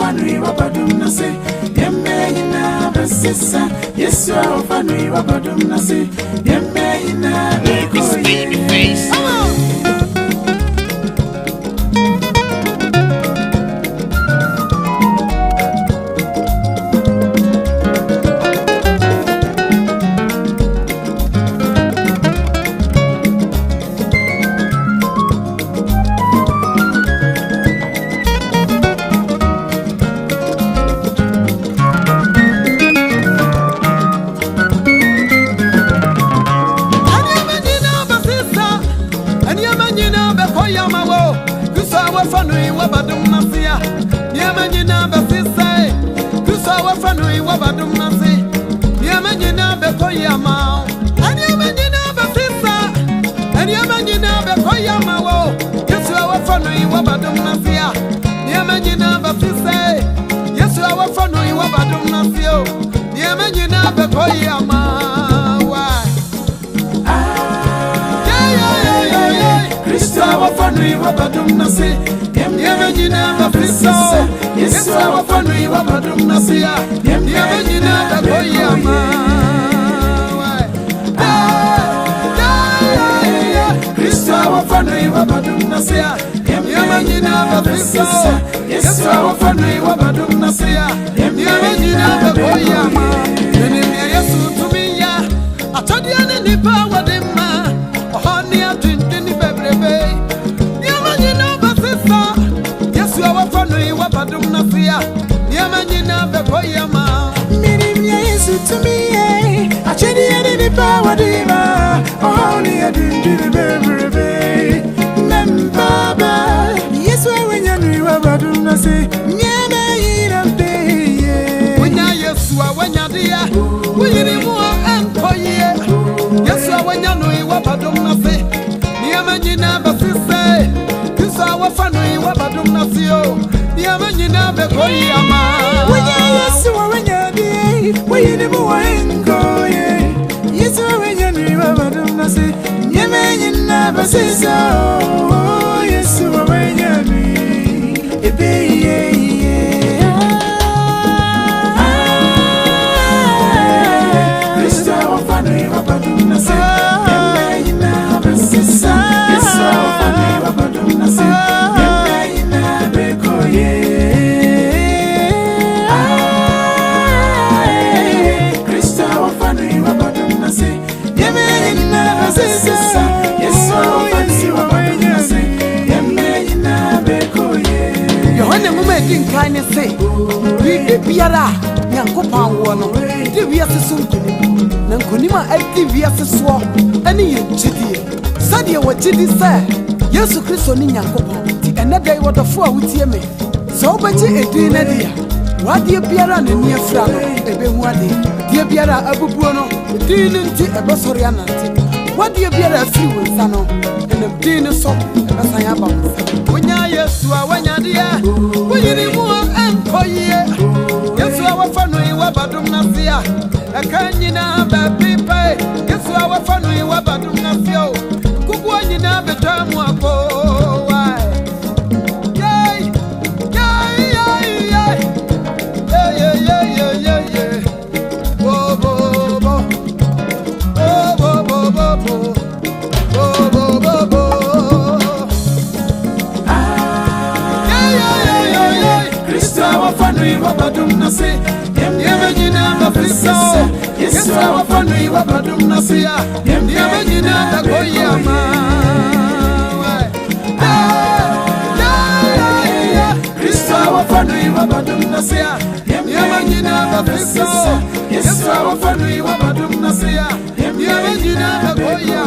Fanui Wabadum Nasi, Yemena Besissa, yes, our Fanui Wabadum Nasi, Yemena Babyface. Fanui Wabadum Nasia, Yamajina Basisa, Kusawa Fanui Wabadum Nasi, Yamajina Bekoyama, and Yamajina Basisa, and Yamajina Bekoyama, Yesua Fanui Wabadum Nasia, Yamajina Basisa, Yesua Fanui Wabadum Nasio, Yamajina Bekoyama. Christa Fanui Wabadum Nasi. Yemena Bafisa, yes, our Fanui Wabadum Nasia, Yemena Boyama. Christa Fanui Wabadum Nasia, Yemena Bafisa, yes, our Fanui Wabadum Nasia, Yemena Boyama. Yesu to me, I told you any power, Dima, or honey, I drink any baby. Fanui Wabadum Nasia, Yamajina Bekoyama. Minim Yesu to me, I check the power diva, only I didn't baby. Membaba, yes, when you Wabadum Nasi, Yama Day. When Yesua, when you're dear, when you more and Koye, Yesua, when you know Wabadum Nasi, Yamajina Basisa. Our Fanui Wabadum Nasio, Yamajina Bekoyama. When yes, when you're dear, when you know I'm going. Yes, when you're Wabadum Nasi, Yamajina Basisa. Oh, yes, when you're dear. Christa Fanui Wabadum Nasi, Yamajina Basisa. Yes, Fanui Wabadum Nasi. Kind of say, we biara, Yankopan one, the Viasum, Nankunima, Viasua, any Chidi. Sadia what Chidi said, Yesu Christo Yankopan, and that day what the four with Yeme. So much a dinner dear. What dear Biara and near Frano, a Bemuadi, dear Biara Abubuano, dealing to a Bossoriana. What dear Biara few Sano, and a dinner song, and a Sayaba. When Yesua, when you're dear, when you need more and Koye, Yesua Fanui Wabadum Nasia, a Kanyina baby pay, Yesua Fanui Wabadum Nasio, Kukuanina Betamwako. Yay, yay, yay, yay, yay, yay, yay, yay, bo, bo, bo, bo, bo, bo, bo, bo. Fanui Wabadum Nasi, Yamajina Bafisa, yes, our Fanui Wabadum Nasia, Yamajina Koyama. Christa Fanui Wabadum Nasia, Yamajina Bafisa, yes, our Fanui Wabadum Nasia, Yamajina Koyama.